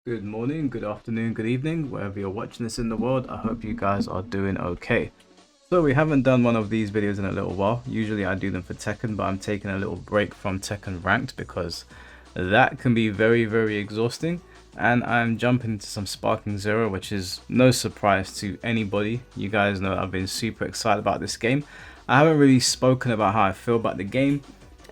Good morning, good afternoon, good evening, wherever you're watching this in the world. I hope you guys are doing okay. So we haven't done one of these videos in a little while. Usually I do them for Tekken, but I'm taking a little break from Tekken Ranked because that can be very exhausting. And I'm jumping into some Sparking Zero, which is no surprise to anybody. You guys know I've been super excited about this game. I haven't really spoken about how I feel about the game,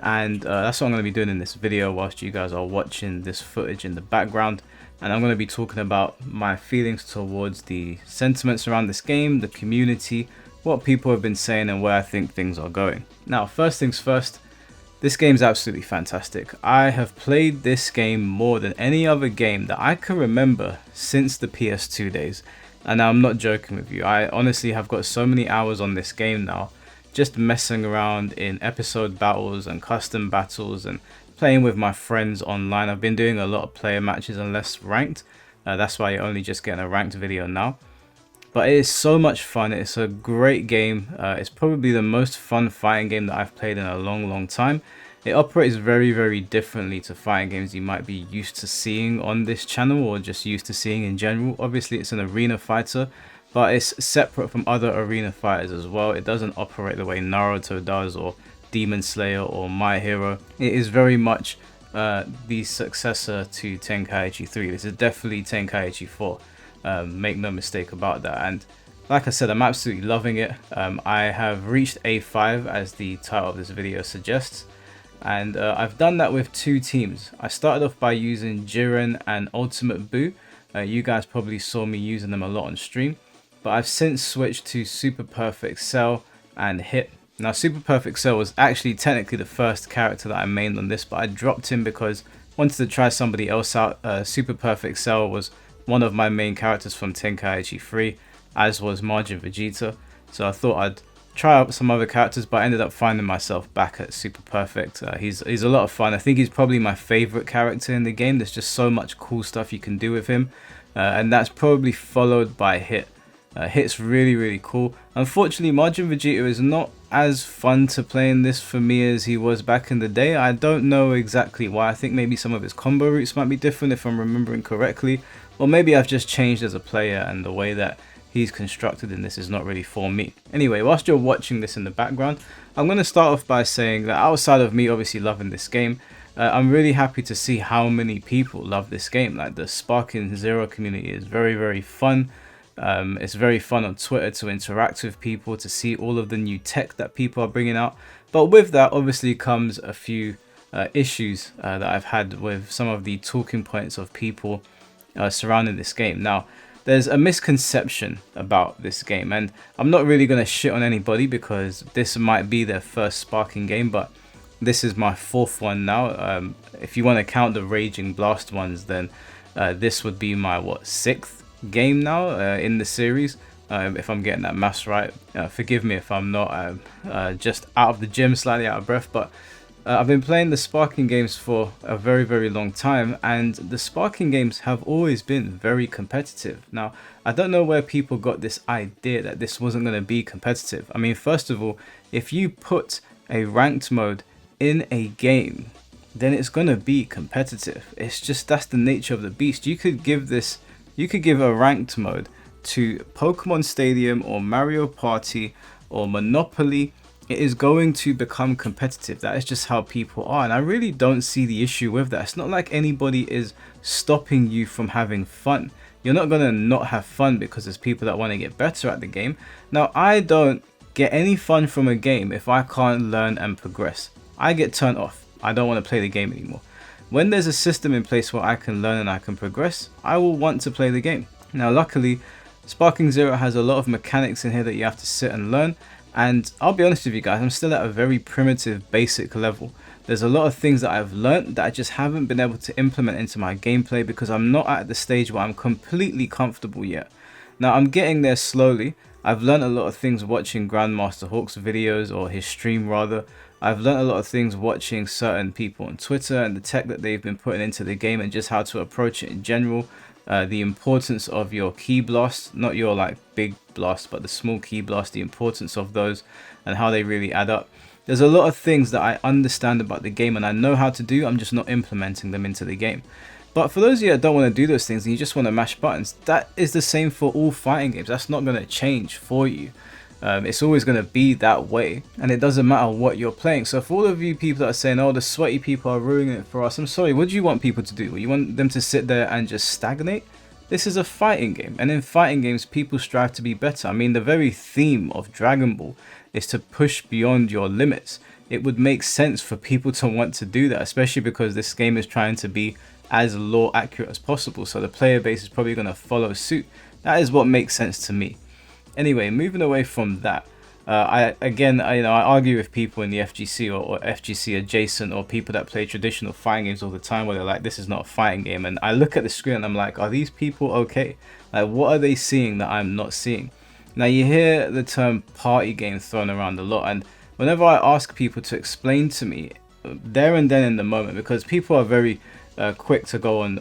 and that's what I'm going to be doing in this video whilst you guys are watching this footage in the background. And I'm going to be talking about my feelings towards the sentiments around this game, the community, what people have been saying, and where I think things are going. Now, first things first, this game's absolutely fantastic. I have played this game more than any other game that I can remember since the PS2 days. And I'm not joking with you. I honestly have got so many hours on this game now, just messing around in episode battles and custom battles and playing with my friends online. I've been doing a lot of player matches and less ranked. That's why you're only just getting a ranked video now. But it is so much fun. It's a great game. It's probably the most fun fighting game that I've played in a long time. It operates very differently to fighting games you might be used to seeing on this channel or just used to seeing in general. Obviously, it's an arena fighter, but it's separate from other arena fighters as well. It doesn't operate the way Naruto does or Demon Slayer or My Hero. It is very much the successor to Tenkaichi 3. This is definitely Tenkaichi 4. Make no mistake about that. And like I said, I'm absolutely loving it. I have reached A5 as the title of this video suggests. And I've done that with two teams. I started off by using Jiren and Ultimate Buu. You guys probably saw me using them a lot on stream. But I've since switched to Super Perfect Cell and Hit. Now, Super Perfect Cell was actually technically the first character that I mained on this, but I dropped him because I wanted to try somebody else out. Super Perfect Cell was one of my main characters from Tenkaichi 3, as was Majin Vegeta. So I thought I'd try out some other characters, but I ended up finding myself back at Super Perfect. He's a lot of fun. I think he's probably my favorite character in the game. There's just so much cool stuff you can do with him, and that's probably followed by Hit. Hit's really cool. Unfortunately, Majin Vegeta is not as fun to play in this for me as he was back in the day. I don't know exactly why. I think maybe some of his combo routes might be different if I'm remembering correctly. Or maybe I've just changed as a player and the way that he's constructed in this is not really for me. Anyway, whilst you're watching this in the background, I'm going to start off by saying that outside of me obviously loving this game, I'm really happy to see how many people love this game. Like, the Sparking Zero community is very fun. It's very fun on Twitter to interact with people, to see all of the new tech that people are bringing out. But with that obviously comes a few issues that I've had with some of the talking points of people surrounding this game. Now, there's a misconception about this game, and I'm not really going to shit on anybody because this might be their first Sparking game, but this is my fourth one now. If you want to count the Raging Blast ones, then this would be my sixth game now in the series, if I'm getting that maths right. Forgive me if I'm not. Just out of the gym, slightly out of breath, but I've been playing the Sparking games for a very long time, and the Sparking games have always been very competitive. Now, I don't know where people got this idea that this wasn't going to be competitive. I mean, first of all, if you put a ranked mode in a game, then it's going to be competitive. It's just, that's the nature of the beast. You could give a ranked mode to Pokemon Stadium or Mario Party or Monopoly. It is going to become competitive. That is just how people are, and I really don't see the issue with that. It's not like anybody is stopping you from having fun. You're not going to not have fun because there's people that want to get better at the game. Now, I don't get any fun from a game if I can't learn and progress. I get turned off. I don't want to play the game anymore. When there's a system in place where I can learn and I can progress, I will want to play the game. Now, luckily, Sparking Zero has a lot of mechanics in here that you have to sit and learn. And I'll be honest with you guys, I'm still at a very primitive, basic level. There's a lot of things that I've learned that I just haven't been able to implement into my gameplay because I'm not at the stage where I'm completely comfortable yet. Now, I'm getting there slowly. I've learned a lot of things watching Grandmaster Hawk's videos, or his stream rather. I've learned a lot of things watching certain people on Twitter and the tech that they've been putting into the game and just how to approach it in general. The importance of your key blast, not your like big blast, but the small key blast, the importance of those and how they really add up. There's a lot of things that I understand about the game and I know how to do, I'm just not implementing them into the game. But for those of you that don't want to do those things and you just want to mash buttons, that is the same for all fighting games. That's not going to change for you. It's always going to be that way, and it doesn't matter what you're playing. So for all of you people that are saying, oh, the sweaty people are ruining it for us, I'm sorry, what do you want people to do? You want them to sit there and just stagnate? This is a fighting game, and in fighting games people strive to be better. I mean, the very theme of Dragon Ball is to push beyond your limits. It would make sense for people to want to do that, especially because this game is trying to be as lore accurate as possible, so the player base is probably going to follow suit. That is what makes sense to me. Anyway, moving away from that, I argue with people in the FGC or FGC adjacent, or people that play traditional fighting games all the time, where they're like, this is not a fighting game, and I look at the screen and I'm like, are these people okay? Like, what are they seeing that I'm not seeing? Now, you hear the term party game thrown around a lot, and whenever I ask people to explain to me there and then in the moment, because people are very quick to go on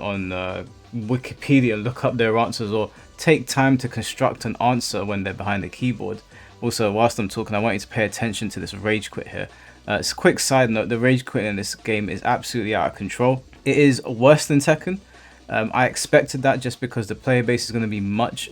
Wikipedia and look up their answers, or take time to construct an answer when they're behind the keyboard. Also, whilst I'm talking, I want you to pay attention to this rage quit here. It's a quick side note, the rage quit in this game is absolutely out of control. It is worse than Tekken. I expected that just because the player base is going to be much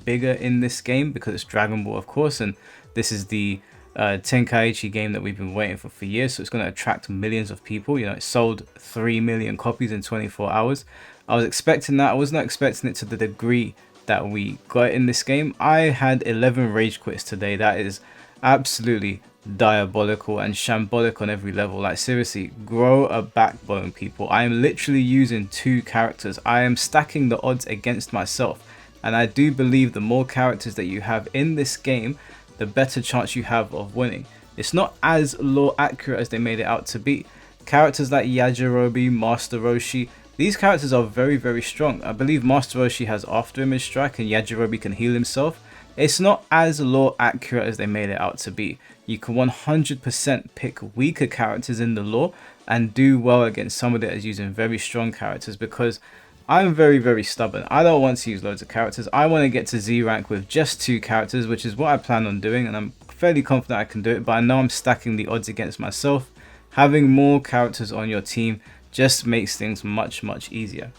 bigger in this game, because it's Dragon Ball, of course, and this is the Tenkaichi game that we've been waiting for years, so it's going to attract millions of people. You know, it sold 3 million copies in 24 hours. I was expecting that. I was not expecting it to the degree that we got in this game. I had 11 rage quits today. That is absolutely diabolical and shambolic on every level. Like, seriously, grow a backbone, people. I am literally using 2 characters. I am stacking the odds against myself, and I do believe the more characters that you have in this game, the better chance you have of winning. It's not as lore accurate as they made it out to be. Characters like Yajirobe, Master Roshi, these characters are very strong. I believe Master Roshi has after image strike and Yajirobe can heal himself. It's not as lore accurate as they made it out to be. You can 100% pick weaker characters in the lore and do well against somebody that is using very strong characters, because I'm very stubborn. I don't want to use loads of characters. I want to get to Z rank with just 2 characters, which is what I plan on doing, and I'm fairly confident I can do it, but I know I'm stacking the odds against myself. Having more characters on your team just makes things much easier.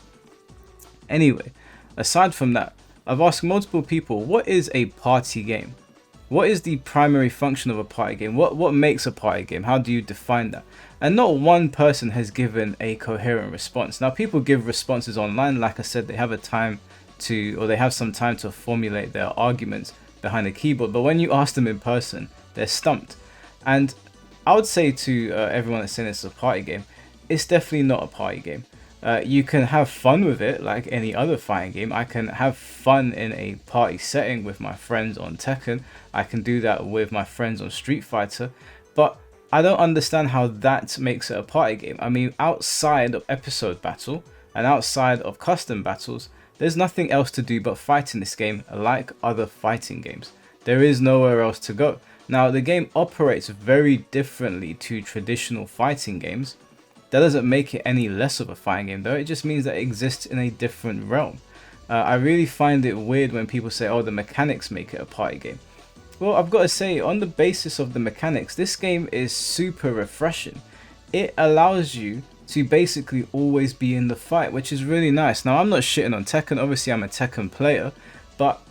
Anyway, aside from that, I've asked multiple people, what is a party game? What is the primary function of a party game? What makes a party game? How do you define that? And not one person has given a coherent response. Now, people give responses online. Like I said, they have they have some time to formulate their arguments behind a keyboard. But when you ask them in person, they're stumped. And I would say to everyone that's saying this is a party game, it's definitely not a party game. You can have fun with it like any other fighting game. I can have fun in a party setting with my friends on Tekken. I can do that with my friends on Street Fighter. But I don't understand how that makes it a party game. I mean, outside of episode battle and outside of custom battles, there's nothing else to do but fight in this game like other fighting games. There is nowhere else to go. Now, the game operates very differently to traditional fighting games. That doesn't make it any less of a fighting game though, it just means that it exists in a different realm. I really find it weird when people say, oh, the mechanics make it a party game. Well, I've got to say, on the basis of the mechanics, this game is super refreshing. It allows you to basically always be in the fight, which is really nice. Now, I'm not shitting on Tekken, obviously I'm a Tekken player, but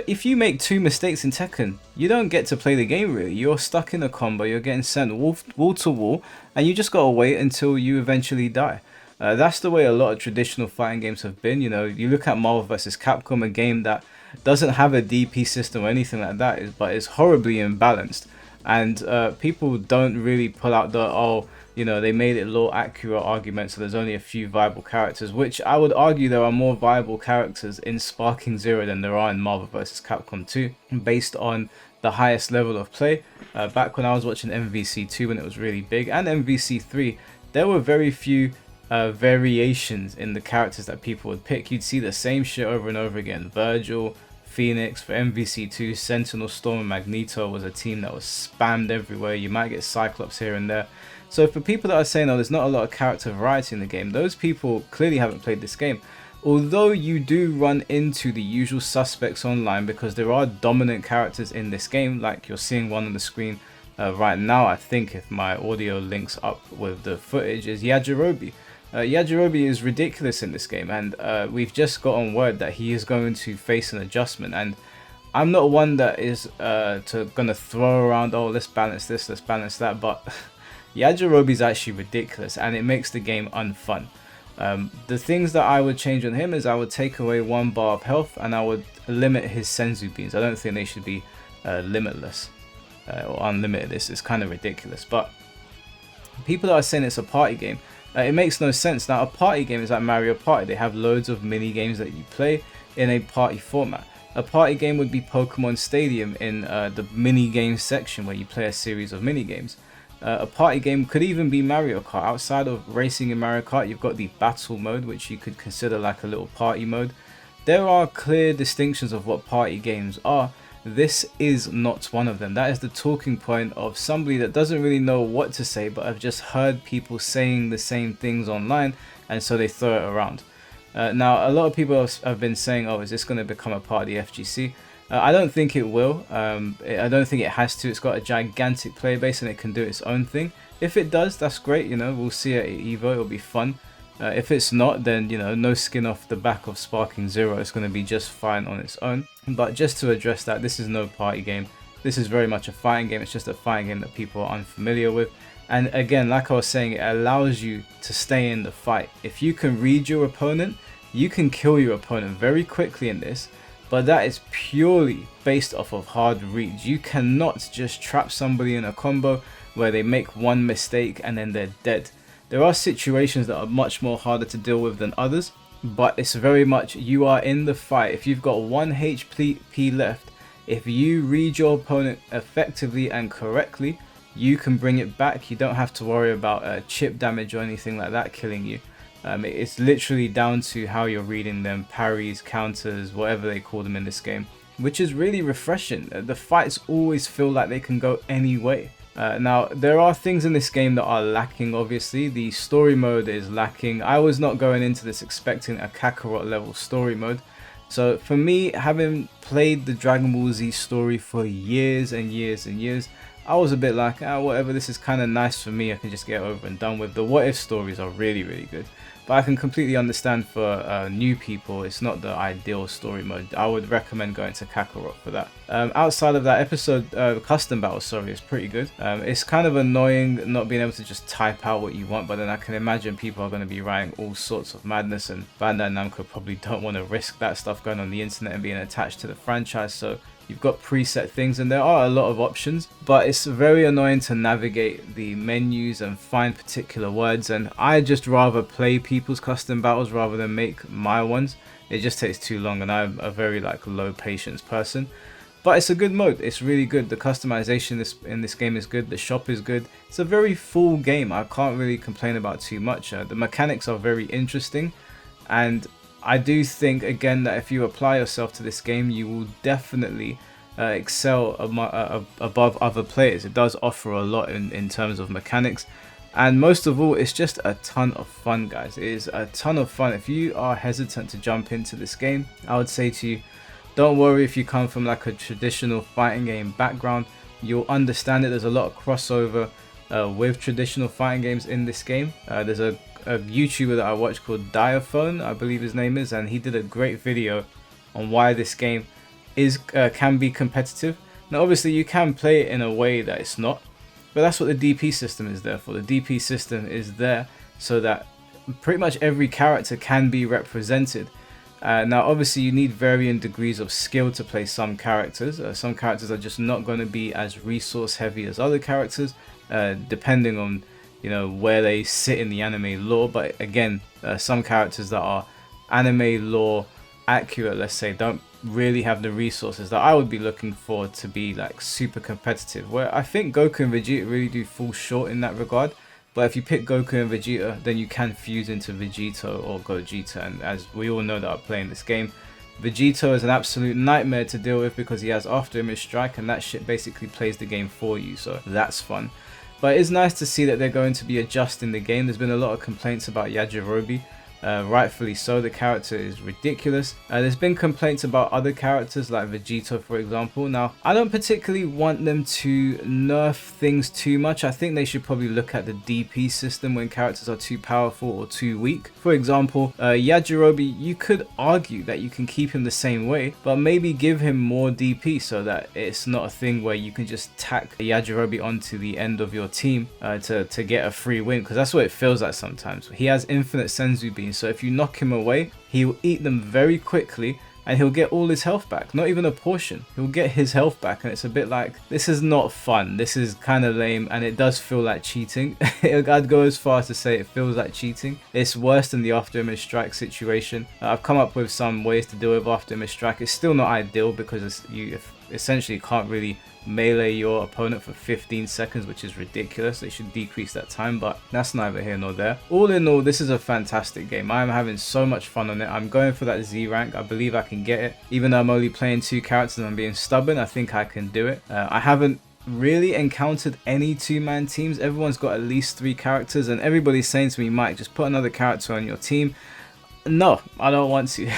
if you make 2 mistakes in Tekken, you don't get to play the game really. You're stuck in a combo, you're getting sent wall to wall, and you just gotta wait until you eventually die. That's the way a lot of traditional fighting games have been. You know, you look at Marvel vs. Capcom, a game that doesn't have a DP system or anything like that, but is horribly imbalanced. And people don't really pull out the, oh, you know, they made it lore accurate argument, so there's only a few viable characters, which I would argue there are more viable characters in Sparking Zero than there are in Marvel vs. Capcom 2, based on the highest level of play. Back when I was watching MVC 2 when it was really big, and MVC 3, there were very few variations in the characters that people would pick. You'd see the same shit over and over again. Virgil, Phoenix for MVC 2, Sentinel, Storm and Magneto was a team that was spammed everywhere. You might get Cyclops here and there. So for people that are saying, oh, there's not a lot of character variety in the game, those people clearly haven't played this game. Although you do run into the usual suspects online, because there are dominant characters in this game, like you're seeing one on the screen right now, I think, if my audio links up with the footage, is Yajirobe. Yajirobe is ridiculous in this game, and we've just gotten word that he is going to face an adjustment. And I'm not one that is gonna throw around, oh, let's balance this, let's balance that, but Yajirobe is actually ridiculous, and it makes the game unfun. The things that I would change on him is I would take away 1 bar of health, and I would limit his Senzu beans. I don't think they should be limitless or unlimited. It's kind of ridiculous, but people that are saying it's a party game, it makes no sense. Now, a party game is like Mario Party. They have loads of mini games that you play in a party format. A party game would be Pokemon Stadium in the mini games section, where you play a series of mini games. A party game could even be Mario Kart. Outside of racing in Mario Kart, you've got the battle mode, which you could consider like a little party mode. There are clear distinctions of what party games are. This is not one of them. That is the talking point of somebody that doesn't really know what to say, but have just heard people saying the same things online, and so they throw it around. Now, a lot of people have been saying, oh, is this going to become a part of the FGC? I don't think it will. I don't think it has to. It's got a gigantic player base and it can do its own thing. If it does, that's great. You know, we'll see it at EVO. It'll be fun. If it's not, then, you know, no skin off the back of Sparking Zero. It's going to be just fine on its own. But just to address that, this is no party game. This is very much a fighting game. It's just a fighting game that people are unfamiliar with. And again, like I was saying, it allows you to stay in the fight. If you can read your opponent, you can kill your opponent very quickly in this. But that is purely based off of hard reads. You cannot just trap somebody in a combo where they make one mistake and then they're dead. There are situations that are much more harder to deal with than others, but it's very much you are in the fight. If you've got 1 HP left, if you read your opponent effectively and correctly, you can bring it back. You don't have to worry about chip damage or anything like that killing you. It's literally down to how you're reading them, parries, counters, whatever they call them in this game, which is really refreshing. The fights always feel like they can go any way. Now, there are things in this game that are lacking, obviously. The story mode is lacking. I was not going into this expecting a Kakarot level story mode. So for me, having played the Dragon Ball Z story for years and years and years, I was a bit like, whatever, this is kind of nice for me. I can just get over and done with. The what if stories are really, really good. But I can completely understand for new people, it's not the ideal story mode. I would recommend going to Kakarot for that. Outside of that episode, custom battle, sorry, is pretty good. It's kind of annoying not being able to just type out what you want, but then I can imagine people are going to be writing all sorts of madness, and Bandai Namco probably don't want to risk that stuff going on the internet and being attached to the franchise. So you've got preset things, and there are a lot of options, but it's very annoying to navigate the menus and find particular words, and I just rather play people's custom battles rather than make my ones. It just takes too long, and I'm a very low patience person. But it's a good mode. It's really good. The customization in this game is good. The shop is good. It's a very full game. I can't really complain about too much. The mechanics are very interesting, and I do think, again, that if you apply yourself to this game, you will definitely excel above other players. It does offer a lot in terms of mechanics, and most of all, it's just a ton of fun, guys. It is a ton of fun. If you are hesitant to jump into this game, I would say to you, don't worry if you come from like a traditional fighting game background. You'll understand it. There's a lot of crossover with traditional fighting games in this game. There's a YouTuber that I watch called Diaphone, I believe his name is, and he did a great video on why this game can be competitive. Now obviously you can play it in a way that it's not, but that's what the DP system is there for. The DP system is there so that pretty much every character can be represented. Now obviously you need varying degrees of skill to play some characters. Some characters are just not going to be as resource heavy as other characters, depending on where they sit in the anime lore. But again, some characters that are anime lore accurate, let's say, don't really have the resources that I would be looking for to be like super competitive, where I think Goku and Vegeta really do fall short in that regard. But if you pick Goku and Vegeta, then you can fuse into Vegito or Gogeta, and as we all know that are playing this game, Vegito is an absolute nightmare to deal with because he has after image strike, and that shit basically plays the game for you, so that's fun. But it's nice to see that they're going to be adjusting the game. There's been a lot of complaints about Yajirobe. Rightfully so, the character is ridiculous. There's been complaints about other characters like Vegito, for example. Now, I don't particularly want them to nerf things too much. I think they should probably look at the DP system when characters are too powerful or too weak. For example, Yajirobe, you could argue that you can keep him the same way, but maybe give him more DP so that it's not a thing where you can just tack Yajirobe onto the end of your team to get a free win, because that's what it feels like sometimes. He has infinite Senzu beans, so if you knock him away, he'll eat them very quickly and he'll get all his health back. Not even a portion, he'll get his health back, and it's a bit like, this is not fun, this is kind of lame, and it does feel like cheating. I'd go as far as to say it feels like cheating. It's worse than the after image strike situation. I've come up with some ways to deal with after image strike. It's still not ideal because you essentially can't really melee your opponent for 15 seconds, which is ridiculous. They should decrease that time, but that's neither here nor there. All in all, this is a fantastic game. I'm having so much fun on it. I'm going for that Z rank. I believe I can get it. Even though I'm only playing 2 characters and I'm being stubborn, I think I can do it. I haven't really encountered any 2-man teams. Everyone's got at least 3 characters, and everybody's saying to me, Mike, just put another character on your team. No, I don't want to.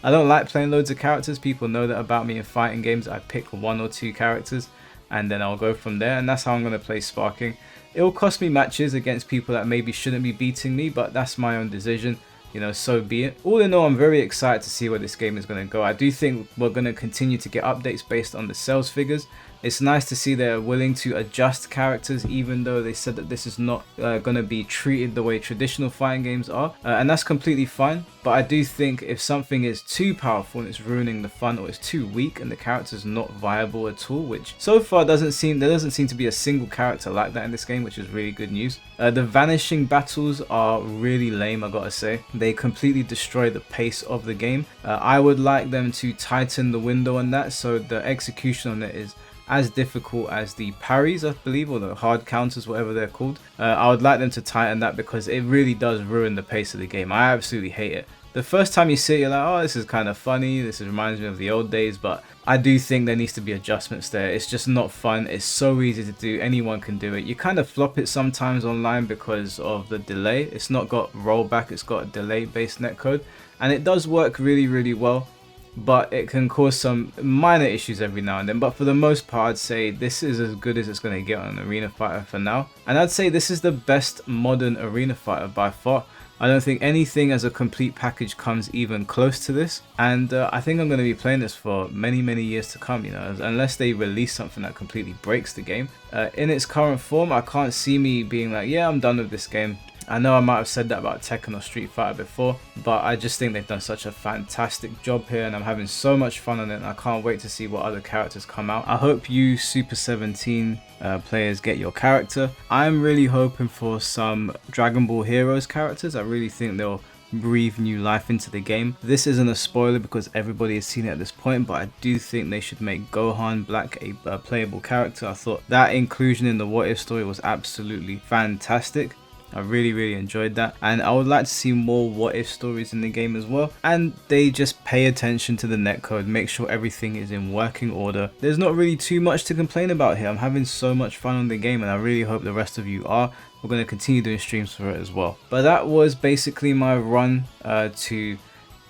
I don't like playing loads of characters. People know that about me in fighting games. I pick 1 or 2 characters and then I'll go from there, and that's how I'm going to play Sparking. It'll cost me matches against people that maybe shouldn't be beating me, but that's my own decision. You know, so be it. All in all, I'm very excited to see where this game is going to go. I do think we're going to continue to get updates based on the sales figures. It's nice to see they're willing to adjust characters, even though they said that this is not going to be treated the way traditional fighting games are. And that's completely fine. But I do think if something is too powerful and it's ruining the fun, or it's too weak and the character's not viable at all, which so far there doesn't seem to be a single character like that in this game, which is really good news. The vanishing battles are really lame, I gotta say. They completely destroy the pace of the game. I would like them to tighten the window on that, so the execution on it is as difficult as the parries, I believe, or the hard counters, whatever they're called. I would like them to tighten that, because it really does ruin the pace of the game. I absolutely hate it. The first time you see it, you're like, oh, this is kind of funny, this reminds me of the old days, but I do think there needs to be adjustments there. It's just not fun. It's so easy to do. Anyone can do it. You kind of flop it sometimes online because of the delay. It's not got rollback, it's got a delay based netcode, and it does work really, really well. But it can cause some minor issues every now and then. But for the most part, I'd say this is as good as it's going to get on an arena fighter for now. And I'd say this is the best modern arena fighter by far. I don't think anything as a complete package comes even close to this, and I think I'm going to be playing this for many years to come, you know, unless they release something that completely breaks the game. In its current form, I can't see me being like, yeah, I'm done with this game. I know I might have said that about Tekken or Street Fighter before, but I just think they've done such a fantastic job here, and I'm having so much fun on it, and I can't wait to see what other characters come out. I hope you Super 17 players get your character. I'm really hoping for some Dragon Ball Heroes characters. I really think they'll breathe new life into the game. This isn't a spoiler because everybody has seen it at this point, but I do think they should make Gohan Black a playable character. I thought that inclusion in the What If story was absolutely fantastic. I really enjoyed that, and I would like to see more What If stories in the game as well. And they just pay attention to the netcode, make sure everything is in working order. There's not really too much to complain about here. I'm having so much fun on the game, and I really hope the rest of you are. We're going to continue doing streams for it as well. But that was basically my run to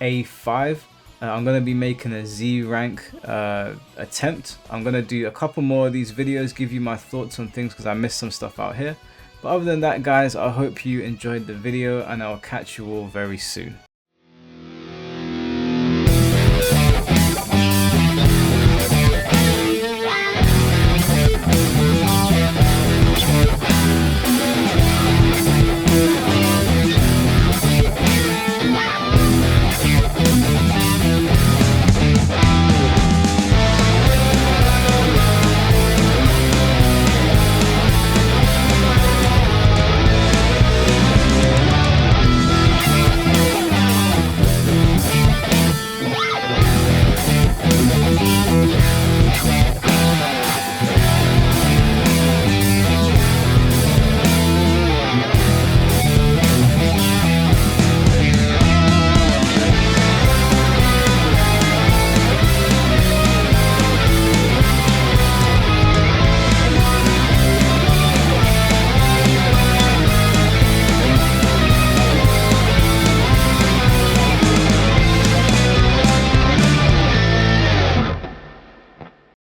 A5. I'm going to be making a Z rank attempt. I'm going to do a couple more of these videos, give you my thoughts on things because I missed some stuff out here. But other than that, guys, I hope you enjoyed the video, and I'll catch you all very soon.